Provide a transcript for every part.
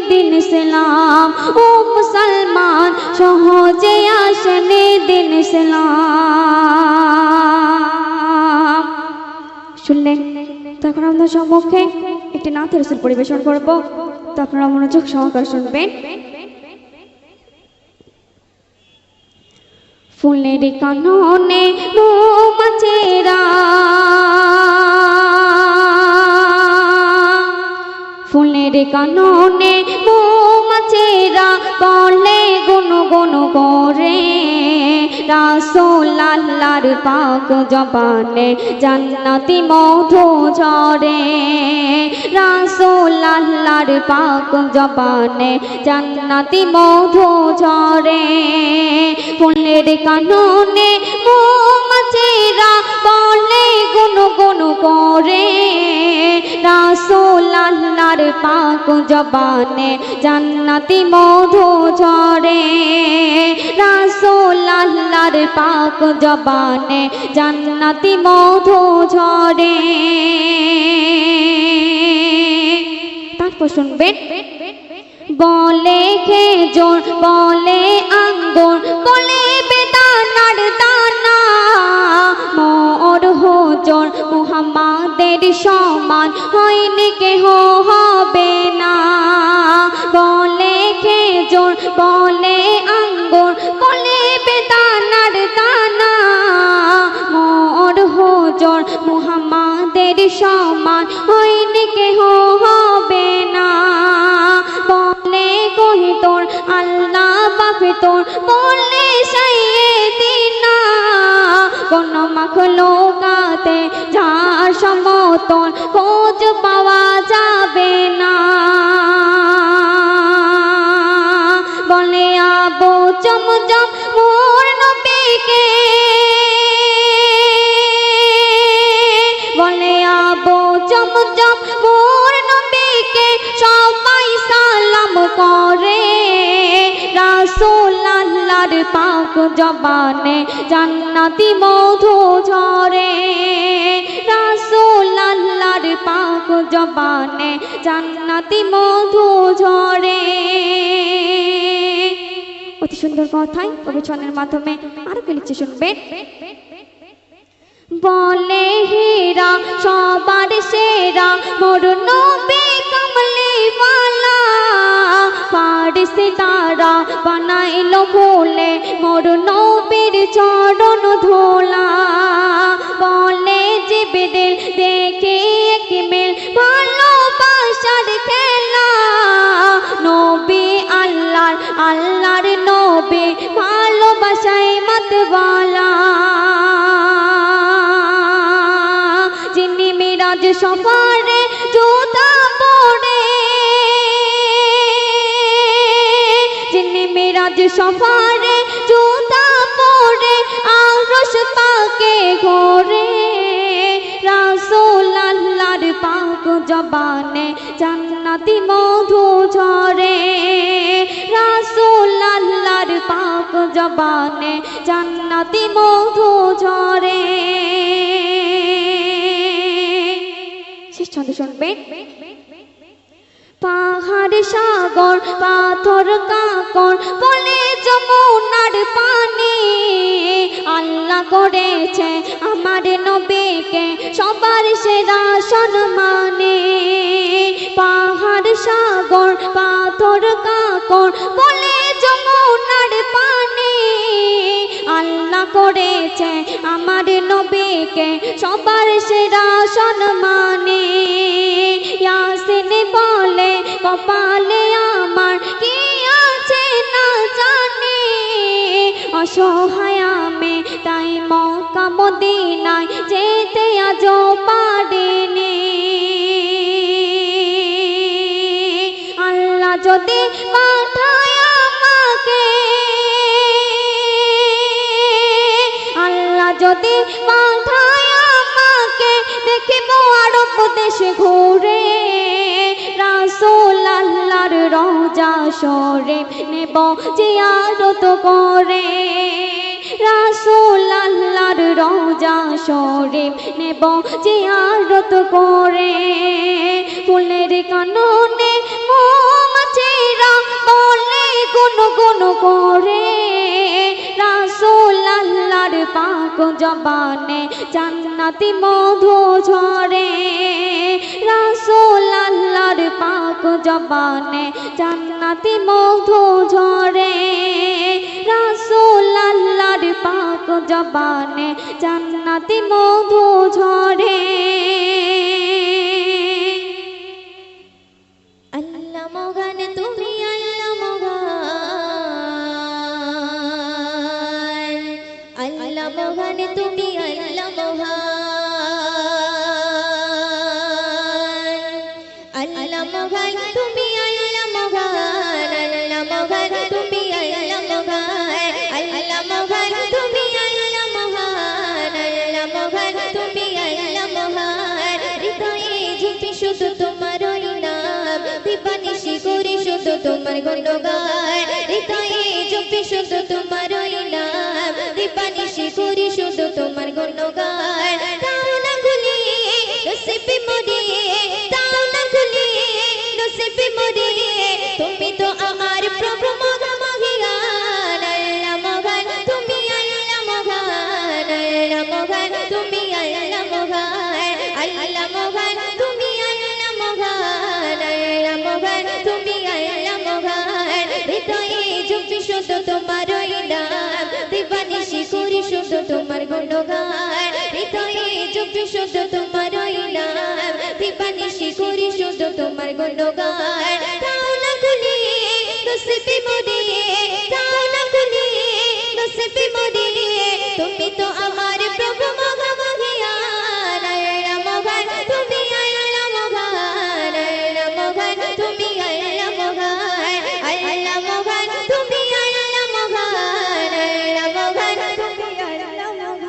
দিন ইসলাম ও মুসলমান সহজে আসেনি দিন ইসলাম। শুনলেন? তো এখন আমাদের সম্মুখে একটি নাথ রাসূল পরিবেশন করব, তো আপনারা মনোযোগ সহকারে শুনবেন। ফুলের কাননে মৌমাছিরা, ফুলের কাননে মৌমাছিরা বলে গুনগুন করে, রাসূল আল্লাহর পাক জবানে জান্নাতি মধু ঝরে, রাসূল আল্লাহর পাক জবানে জান্নাতি মধু ঝরে। ফুলের কাননে মৌমাছিরা বলে গুনগুন করে, রাসূল আল্লাহর পাক জবানে জান্নাতি মধু ঝরে, রাসূল আল্লাহর পাক জবানে জান্নাতি মধু ঝরে। তারপর শুনবেন, বলে খেজুর বলে আঙ্গুর বলে বেদানার দানা, মোর হুজুর মুহাম্মাদের সমান হয়নি কেহ হবে না। বলে খেজুর বলে আঙ্গুর বলে বেদানার দানা, মোর হুজুর মুহাম্মাদের সমান হয়নি কেহ হবে না। বলে কহি তোর আল্লাহ পাক তোর বলে সাইয়েদিনা, কোন মাখলুকাতে যার সমতল খোঁজ পাওয়া যাবে না। বলে আবু জমজম মোর নবীকে, বলে আবু জমজম মোর নবীকে সবাই সালাম করে, রাসূল আল্লাহর পাক জবানে জান্নাতি মধু ঝরে, রাসূল আল্লাহর পাক জবানে জান্নাতি মধু ঝরে। অতি সুন্দর কথাই প্রবচনের মাধ্যমে আরো কি লিখছে শুনবেন। বলে হীরা সবার সেরা মোর নবী কামলিওয়ালা, ফারসি তারা বানাইলো ভুলে মোর নবীর চরণ ধোলা। বলে জিবরিল দেখে এক মিল ভালোবাসার খেলা, নবী আল্লাহর আল্লাহর নবী ভালোবাসায় মাতওয়ালা। যিনি মিরাজ সফরে জুতা পরে, যিনি মিরাজ সফরে জুতা পরে আরশ পাকে ঘোরে, রাসূল আল্লাহর পাক জবানে জান্নাতি মধু ঝরে, রাসূল আল্লাহর পাক জবানে জান্নাতি মধু ঝরে। শেষ ছন্দ শুনবেন। পাহাড় সাগর পাথর কাকর বলে যমুনার পানি, আল্লাহ করেছে আমার নবীকে সবার সেরা সম্মানে। পাহাড় সাগর পাথর কাকর বলে যমুনার পানি, আল্লাহ করেছে আমার নবীকে সবার সেরা সম্মানে। ইয়াসিন বলে কপালে আমার কি আছে না জানি, অসহায় আমি তাই মক্কা মদিনায় যেতে আজও পারিনি। আল্লাহ যদি পাঠায় আমাকে, আল্লাহ যদি পাঠায় আমাকে দেখিব আরব দেশে ঘুরে, রাসূল আল্লাহর রওজা শরীফ নেব জিয়ারত করে, রাসূল আল্লাহর রওজা শরীফ নেব জিয়ারত করে। ফুলের কাননে মৌমাছি গুণ করে রাসূল আল্লাহর পাক জবানে জান্নাতি মধু ঝরে রাসূল আল্লাহর পাক জবানে জান্নাতি মধু ঝরে রাসূল আল্লাহর পাক জবানে জান্নাতি মধু ঝরে আল্লাহ মগান তুমি আল্লাহ মগান আল্লাহ মগান তুমি আল্লাহ মগান আল্লাহ মগান তুমি আল্লাহ মগান আল্লাহ মগান তুমি আল্লাহ মগান আল্লাহ মগান তুমি আল্লাহ মগান আল্লাহ মগান তুমি আল্লাহ মগান হৃদয়ে ঝুঁকি শুধু তোমার নাম দিবানিশি করি শুধু তোমার গুণগান হৃদয়ে ঝুঁকি শুধু তোমার নাম দিবানিশি করি শুধু তোমার গুণগান তাও না খুলি নসিবে মোরে তাও না খুলি নসিবে মোরে তুমি তো আমার প্রভু মহান আল্লাহ মহান তুমি আল্লাহ মহান আল্লাহ মহান তুমি আল্লাহ মহান আল্লাহ মহান তুমি আল্লাহ মহান আল্লাহ মহান তুমি আল্লাহ মহান হৃদয়ে ঝুঁকি শুধু তোমার নাম দিবানিশি করি শুধু তোমার গুণগান হৃদয়ে ঝুঁকি শুধু তোমার নাম দিবানিশি করি শুধু তোমার গুণগান তাও না খুলি নসিবে মোরে তাও না খুলি নসিবে মোরে তুমি তো আমার প্রভু মহান আল্লাহ মহান তুমি আল্লাহ মহান আল্লাহ মহান তুমি আল্লাহ মহান আল্লাহ মহান তুমি আল্লাহ মহান আল্লাহ মহান তুমি আল্লাহ মহান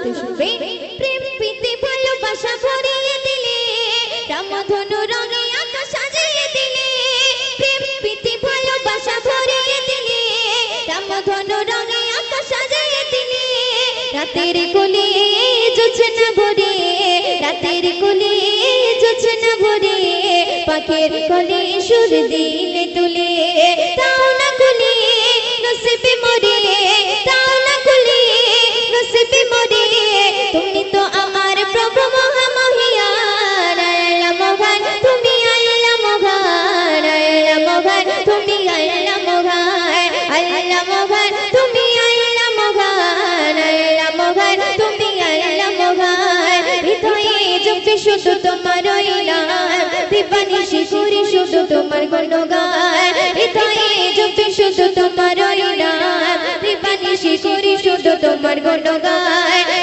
শুনবে প্রেম প্রীতি ভালোবাসা ভরিয়ে দিলে রামধনু রঙে আকাশ সাজিয়ে দিলে প্রেম প্রীতি ভালোবাসা ভরিয়ে দিলে রামধনু রঙে আকাশ সাজিয়ে দিলে রাতের কোলে জোছনা ভরে রাতের কোলে জোছনা ভরে পাখির কোলে সুর দিলে তুলে তাও না খুলে নসিবে মোরে তাও না খুলে নসিবে মোরে তুমি তো আমার প্রভু মহামহিয়ান আল্লাহ মহান তুমি আল্লাহ মহান আল্লাহ মহান তুমি আল্লাহ মহান আল্লাহ মহান তুমি আল্লাহ মহান আল্লাহ মহান তুমি আল্লাহ মহান হৃদয়ে ঝুঁকি শুধু তোমার নাম দিবানিশি করি শুধু তোমার গুণগান হৃদয়ে ঝুঁকি শুধু তোমার নাম দিবানিশি করি শুধু তোমার গুণগান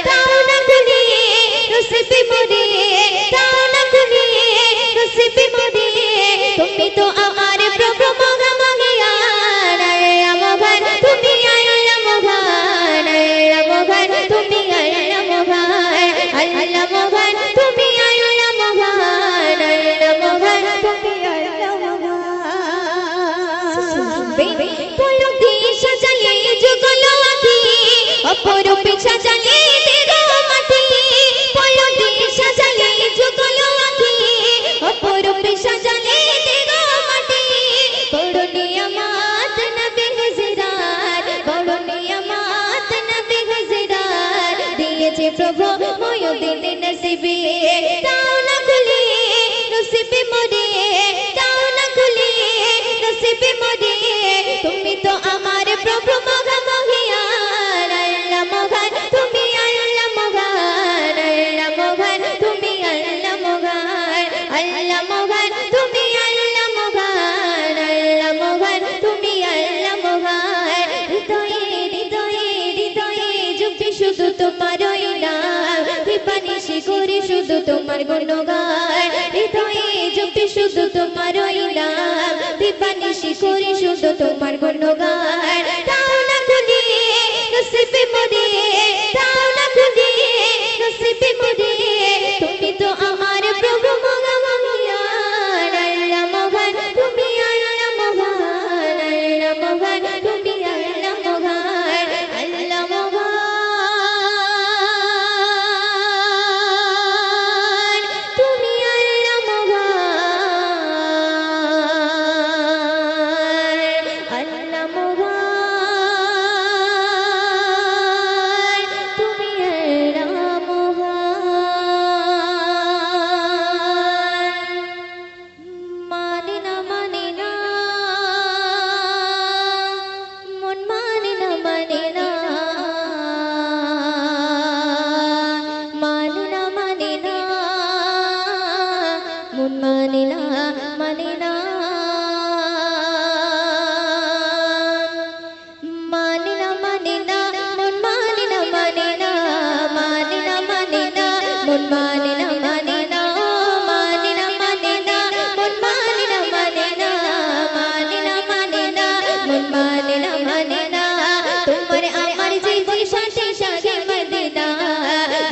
তাও না খুলি নসিবে মোরে তাও না খুলি নসিবে মোরে তুমি তো আমার প্রভু মহান আল্লাহ মহান তুমি আল্লাহ মহান আল্লাহ মহান তুমি আল্লাহ মহান আল্লাহ মহান তুমি আল্লাহ মহান আল্লাহ মহান তুমি আল্লাহ মহান পলক দিয়ে সাজালে যুগল আঁখি অপরূপে সাজালে দেহ মাটি পলক দিয়ে সাজালে যুগল আঁখি অপরূপে সাজালে দেহ মাটি বড় নিয়ামত নবী হযরত বড় নিয়ামত নবী হযরত দিয়েছে প্রভু ময়ূদিন নসিবে তাও না খুলে নসিবে মোরে তাও না খুলে নসিবে মোরে তুমি তো আমার প্রভু মহামহিয়ান আল্লাহ মহান তুমি আল্লাহ মহান আল্লাহ মহান তুমি আল্লাহ মহান আল্লাহ মহান তুমি আল্লাহ মহান আল্লাহ মহান তুমি আল্লাহ মহান হৃদয়ে হৃদয়ে হৃদয়ে ঝুঁকি শুধু তোমার নাম দিবানিশি করি শুধু তোমার গুণগান হৃদয়ে ঝুঁকি শুধু তোমার নাম দিবানিশি করি শুধু তোমার গুণগান তাও না খুলি নসিবে মোরে তাও না খুলি নসিবে মোরে তুমি তো আমার প্রভু মহামহিয়ান আল্লাহ মহান তুমি আল্লাহ মহান আল্লাহ মহান তুমি আল্লাহ মহান আল্লাহ মহান তুমি আল্লাহ মহান মন মানে না মানে না মানে না মানে না মন মানে না মানে না মানে না মানে না মন মানে না মানে না তোমার আমার জীবন সাথে সাথে মদিনা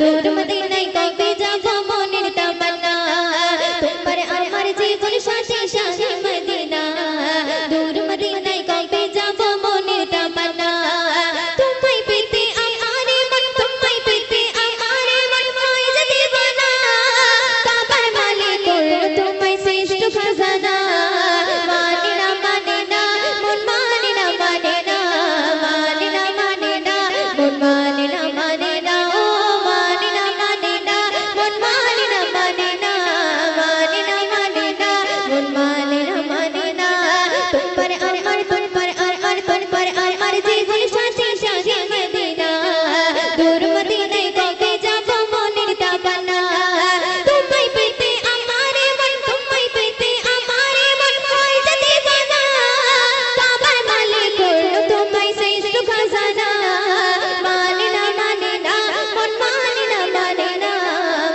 দূর মদিনায় কবে যাব মনের তামান্না তোমার আমার জীবন সাথে সাথে মদিনা দূর মদিনায় কবে যাব মনের তামান্না তোমায় পেতে আমারে মন তোমায় পেতে আমারে মন হয় যদি বানা কাবার মালিক করলো তোমায় শ্রেষ্ঠ খাজানা মানে না মানে না মন মানে না মানে না মানে না মানে না মন মানে না মানে না ও মানে না মানে না মন মানে না মানে না মানে না মানে না মন মানে না মানে না তোমার আমার জীবন সাথে সাথে মদিনা দূর মদিনায় কবে যাব মনের তামান্না তোমায় পেতে আমারে মন তোমায় পেতে আমারে মন হয় যদি বানা কাবার মালিক করলো তোমায় শ্রেষ্ঠ খাজানা মানে না মানে না মন মানে না মানে না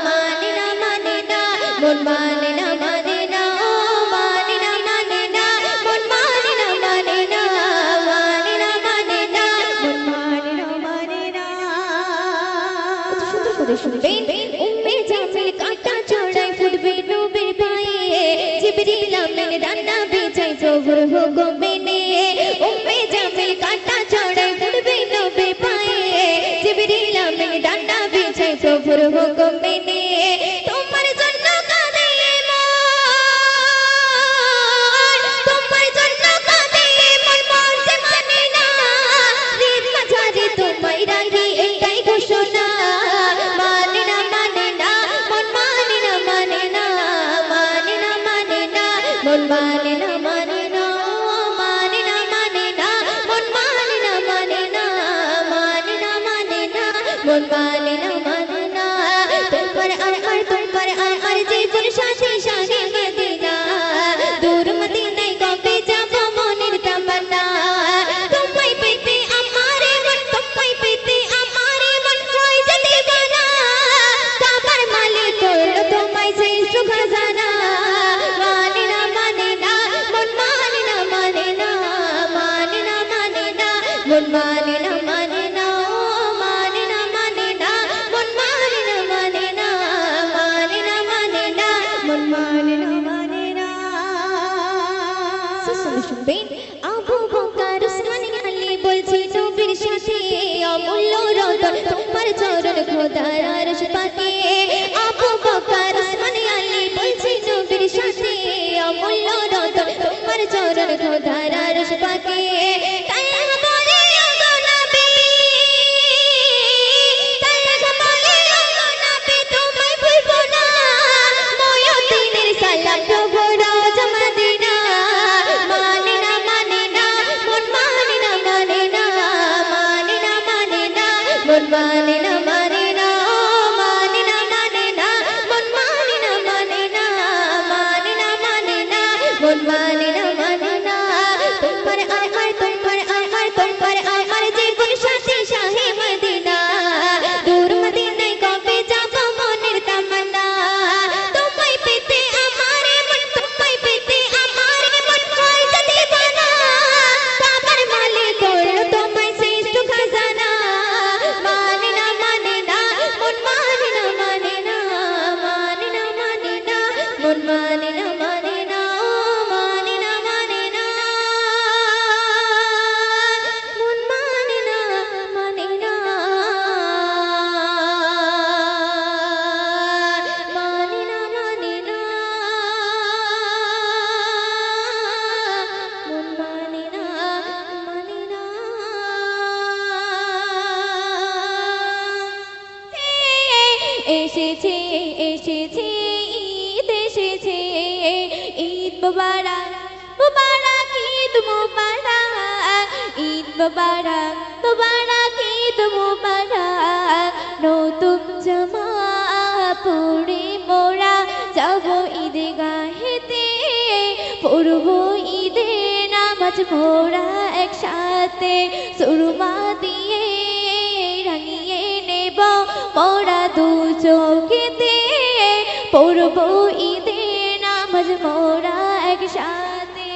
মানে না মানে না মন মানে না মানে না ও মানে না মানে না মন মানে না মানে না মানে না মানে না মন মানে না মানে না কত সুন্দর করে শুনবেন। উম্মে জামিল কাঁটা চড়াই ফুটবে নবীর পায়ে জিবরিল আমিন ডান্ডা বেজাই জোহর হুকুমে নে উম্মে জামিল কাঁটা চড়াই ফুটবে নবীর পায়ে জিবরিল আমিন ডান্ডা বেজাই জোহর হুকুমে নে তোমার জন্য কাঁদে মন তোমার জন্য কাঁদে মন মন যে মানে না হৃদ মাঝারে তোমায় রাখি এটাই ঘোষণা মানে না মানে না মন মানে না মানে না মানে না মানে না মন মানে না মানে না মানে না মানে না মন মানে না মানে না মানে না মানে না মন মানে না মানে না তোমার আমার জীবন সাথে সাথে মদিনা দূর মদিনায় কবে যাব মনের তামান্না তোমায় পেতে আমারে মন তোমায় পেতে আমারে মন হয় যদি বানা কাবার মালিক করলো তোমায় শ্রেষ্ঠ খাজানা মানে না মানে না মন মানে না মানে না মানে না মানে না মন মানে না মানে না মানে না মানে না মন মানে না মানে না মানে না মানে না মন মানে না মানে না শুনবেন আবু বকর উসমান আলী বলছি নবীর সাথে অমূল্য রতন তোমার চরণ খোদার আরশ পাকে আবু বকর উসমান আলী বলছি নবীর সাথে অমূল্য রতন তোমার চরণ খোদার আরশ পাকে তাই বলে ওগো নবী তাই বলে ওগো নবী তোমায় ভুলবো না ময়দিনের সালাম প্রভু রোজ মদিনা মানে না মানে না মন মানে না মানে না মানে না মানে না মন মানে না মানে না মানে না মানে না মন মানে না মানে না মানে না মানে না মন মানে না মানে না তোমার আমার জীবন সাথে সাথে মদিনা দূর মদিনায় কবে যাব মনের তামান্না তোমায় পেতে আমারে মন তোমায় পেতে আমারে মন হয় যদি বানা কাবার মালিক করলো তোমায় শ্রেষ্ঠ খাজানা মানে না মানে না মন মানে না মানে না মানে না মানে না মন মানে না মানে না মানে না মানে না মন মানে না মানে না মানে না মানে না মন মানে না মানে না এসেছে এসেছে ঈদ এসেছে ঈদ মুবারক মুবারক ঈদ মুবারক ঈদ মুবারক মুবারক ঈদ মুবারক নতুন জামা পরে মোরা যাব ঈদগাহেতে পড়ব ঈদের নামাজ মোরা একসাথে সুরমা দিয়ে রাঙিয়ে নেব মোরা দু চোখেতে আজ মোরা একসাথে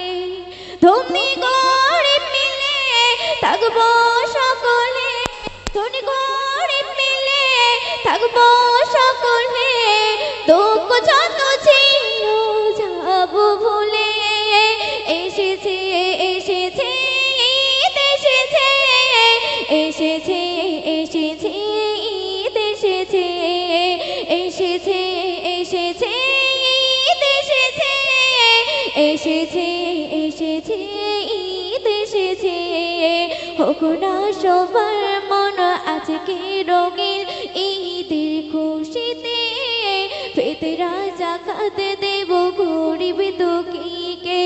ধনী গরিব মিলে থাকবো সকলে ধনী গরিব মিলে থাকবো সকলে দুঃখ যত ছিল যাব ভুলে এসেছে এসেছে ঈদ এসেছে এসেছে এসেছে ঈদ এসেছে এসেছে এসেছে ঈদ এসেছে এসেছে এসেছে ঈদ এসেছে হোক না সবার মন আজকে রঙিন ঈদের খুশিতে ফিতরা যাকাত দেব গরিব দুঃখীকে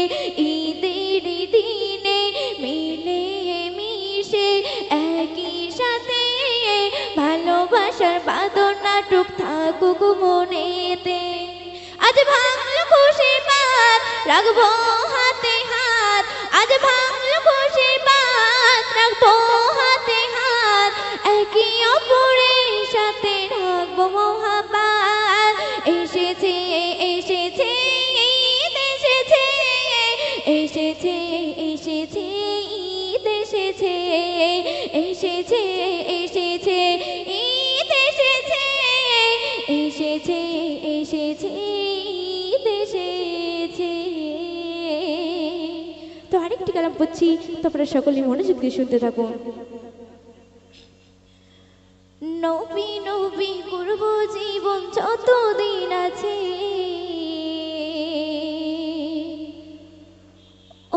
ঈদের দিনে মিলে মিশে একই সাথে ভালোবাসার বাঁধন নাটক থাকুক মনেতে আজ ভাঙলো খুশির পাত রাখবো হাতে হাত আজ ভাঙলো খুশির পাত রাখবো হাতে হাত একই অপরের সাথে রাখবো মহাবাত এসেছে এসেছে ঈদ এসেছে এসেছে এসেছে ঈদ এসেছে এসেছে এসেছে ঈদ এসেছে এসেছে এসেছে ঈদ এসেছে তো আরেকটি কালাম পড়ছি তোমরা সকলে মনোযোগ দিয়ে শুনতে থাকুন নবী নবী করব জীবন যতদিন আছে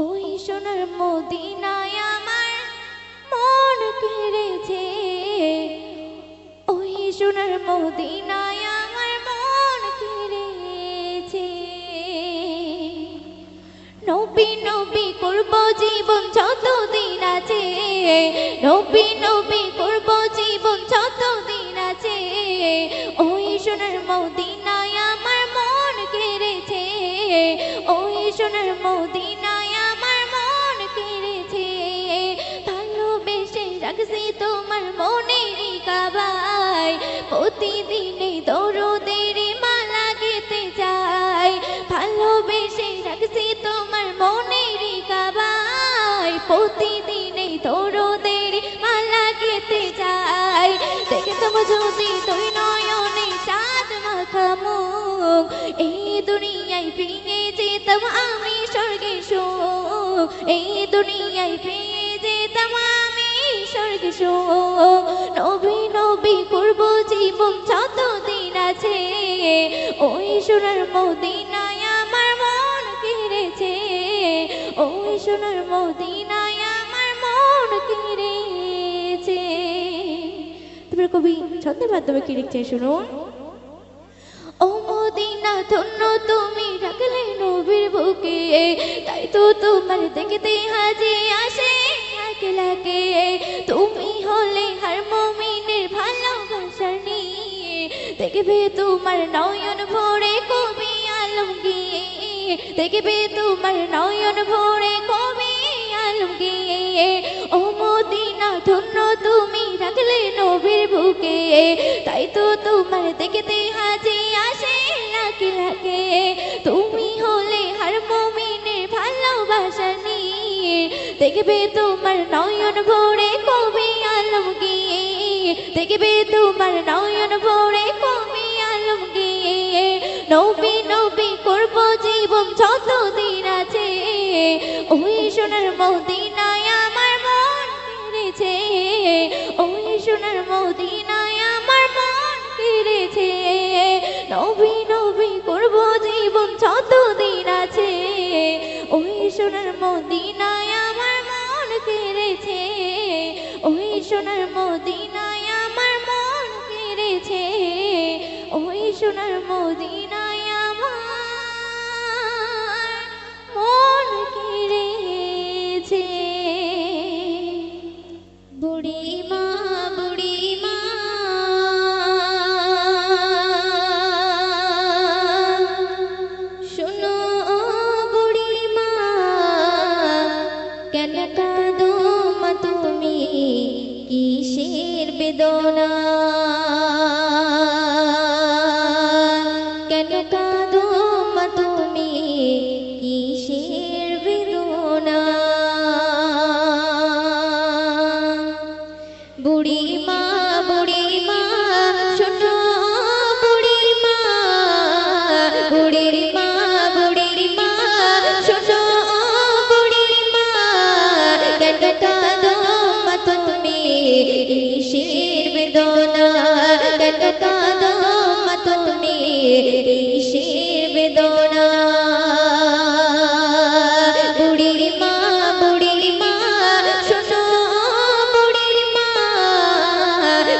ওই সোনার মদিনায় আমার মন কেড়েছে ওই সোনার মদিনায় আমার মন কেড়েছে নবী নবী করব জীবন যতদিন আছে নবী নবী করব জীবন যতদিন আছে ওই সোনার মদিনায় আমার মন কেড়েছে ওই সোনার মদিনায় আমার মন কেড়েছে ভালোবেসে রাখছি তোমার মনের কাবায় প্রতিদিনে দরদের মালা গেতে যাই ভালোবেসে রাখছি তোমার মনের কাবায় প্রতিদিনে দরদের মালা গেতে যাই দেখতাম যদি তুই নয়নে চাঁদ মাখা মুখ এই দুনিয়ায় পেয়ে যেতাম আমি স্বর্গে সুখ এই দুনিয়ায় পেয়ে যেতাম আমি স্বর্গে সুখ নবী নবী করব জীবন যতদিন আছে ওই সোনার মদিনায় আমার মন কেড়েছে ওই সোনার মদিনায় আমার মন কেড়েছে তোমার কবি ছন্দের মাধ্যমে কি লিখছে শুনুন ও মদিনা ধন্য তুমি রাখলে নবীর বুকে তাই তো তোমার দেখতে হাজি আসে লাগে লাগে তুমি হলে হার মুমিনের ভালোবাসার নিয়ে দেখবে তোমার নয়ন ভরে কবি আলমগীর দেখবে তোমার নয়ন ভরে কবি আলমগীর ও মদিনা ধন্য তুমি রাখলে নবীর বুকে তাই তো তোমার দেখতে হাজি আসে লাগে লাগে তুমি হলে হার মুমিনের ভালোবাসা নিয়ে দেখবে তোমার নয়ন ভরে কবি আলমগীর দেখবে তোমার নয়ন ভরে কবি আলমগীর নবী নবী করব জীবন যতদিন আছে ওই সোনার মদিনায় আমার মন কেড়েছে ওই সোনার মদিনায় আমার মন কেড়েছে নবী নবী করব জীবন যতদিন আছে ওই সোনার মদিনায় আমার মন কেড়েছে ওই সোনার মদিনায় আমার মন কেড়েছে ওই সোনার মদিনায় আমার মন কেড়েছে বুড়িমা বুড়িমা শোনো বুড়িমা কেন কাঁদো মা তুমি কিসের বেদনা কেন কাঁদো মা তুমি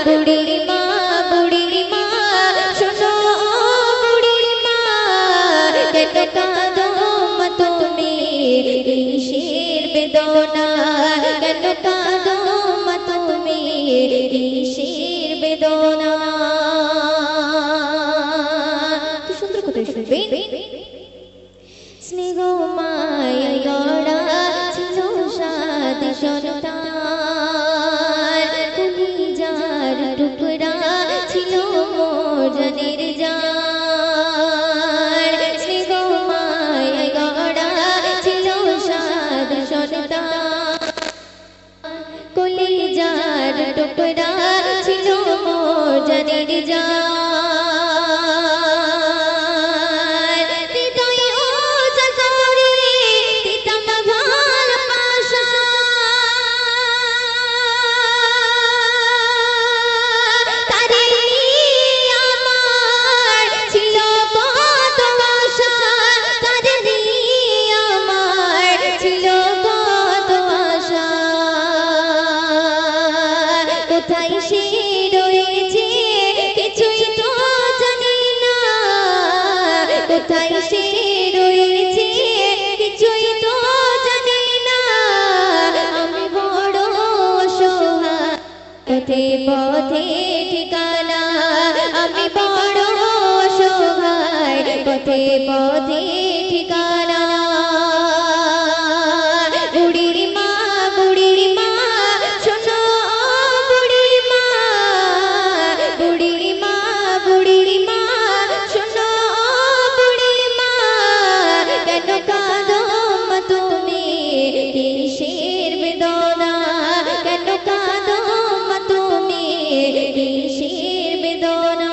বুড়ি মা শোনো বুড়ি মা কেন কাঁদো মা তুমি কিসের বেদনা কেন কাঁদো মা তুমি কিসের বেদনা কি সুন্দর কথা শুনবে স্নেহ মায়া গড়া ছিল সাদে সন্তান কলিজার টুকরা ছিল মোর জানের জান স্নেহ মায়া গড়া ছিল সাদে সন্তান কলিজার টুকরা ছিল মোর জানের জান কোথায় সে রয়েছে কিছুই তো জানি না কোথায় সে রয়েছে কিছুই তো জানি না আমি বড় অসহায় পথে পথে ঠিকানা আমি বড় অসহায় পথে পথে ঠিকানা বুড়ি মা শোনো বুড়ি মা শোনো বুড়ি মা কেন কাঁদো মা তুমি কিসের বেদনা কেন কাঁদো মা তুমি কিসের বেদনা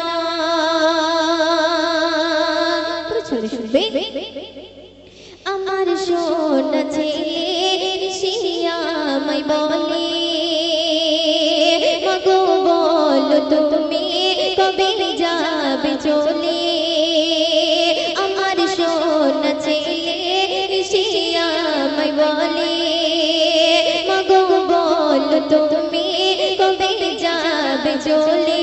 শুনবে আমার সোনা ছেলে শিয়ামাই বলে মাগো বলো তুমি কবে যাবে চলে আমার সোনা ছেলে শিয়ামাই বলে মাগো বলো তুমি কবে যাবে চলে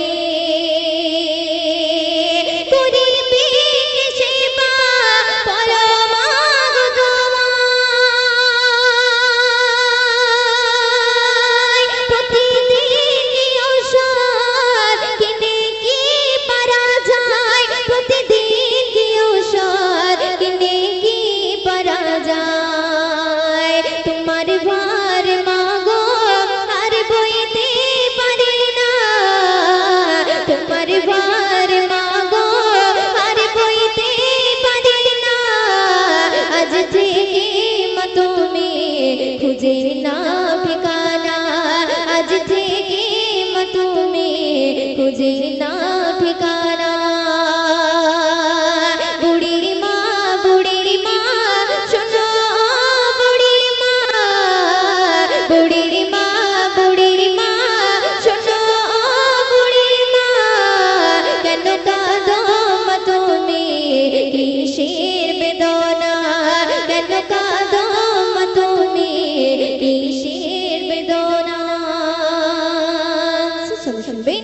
খুঁজে না ঠিকানা আজ থেকে মা তুমি খুঁজে না ঠিকানা বুড়ি মা শোনো বুড়ি মা শোনো বুড়ি মা কেন কাঁদো মা তুমি কিসের বেদনা কেন কাঁদো মা তুমি কিসের বেদনা শুনবে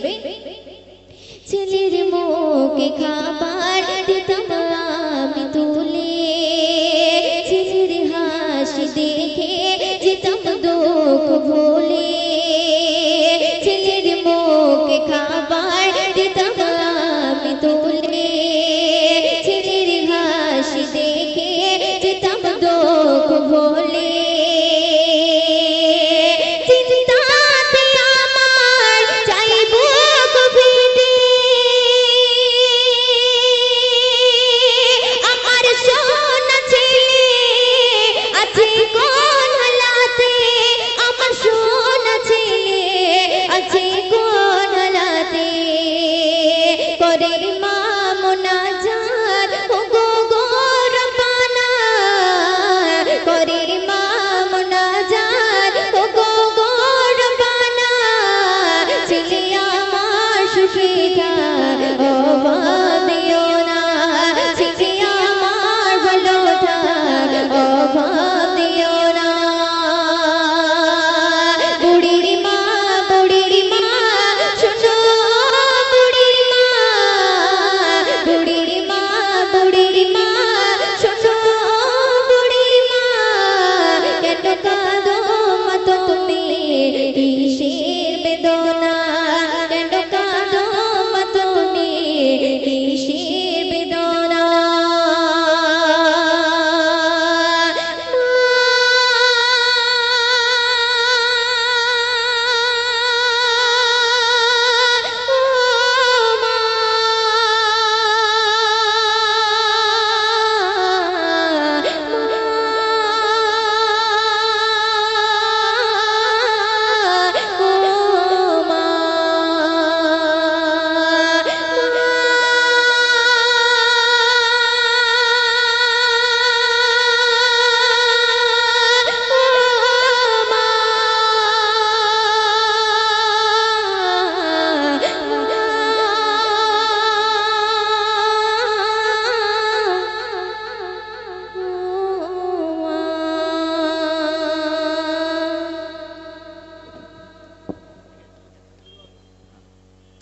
ছেলের মুখে খাবার দিতাম আমি তুলে ছেলের হাসি দেখে যেতাম দুঃখ ভুলে ছেলের মুখে খাবার দিতাম আমি তুলে ছেলের হাসি দেখে যেতাম দুঃখ ভুলে চিন্তাতে আমার চাইব কবিতে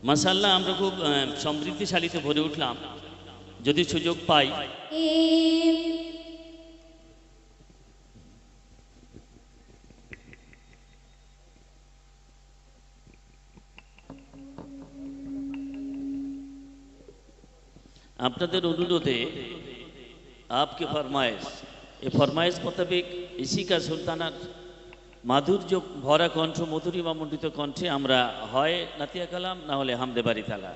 মাশাআল্লাহ, আমরা খুব সমৃদ্ধিশালীতে ভরে উঠলাম। যদি সুযোগ পাই আপনাদের অনুরোধে आपके फरमाइश ये फरमाइश मुताबिक इसी का सुल्तानार माधुर्य भरा कण्ठ मधुरिमा मंडित कण्ठे আমরা হয় নাতিয়া কালাম না হলে হামদে বাড়ি তালা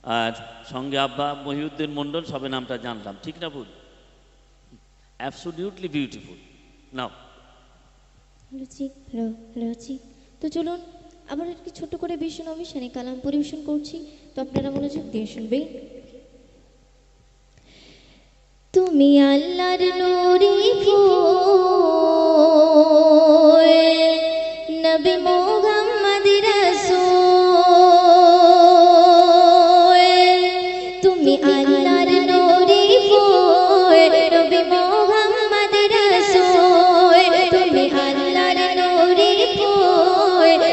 আর সঙ্গে আব্বা মহিউদ্দিন মন্ডল সবে নামটা জানলাম, ঠিক না ভুল? Absolutely beautiful. নাও রুচি রুচি। তো চলুন আবার একটি ছোট করে বিশ্বনবী শানে কালাম পরিবেশন করছি, তো আপনারা মনোযোগ দিয়ে শুনবেন। তুমি আল্লাহর নূরি ফুল, নবী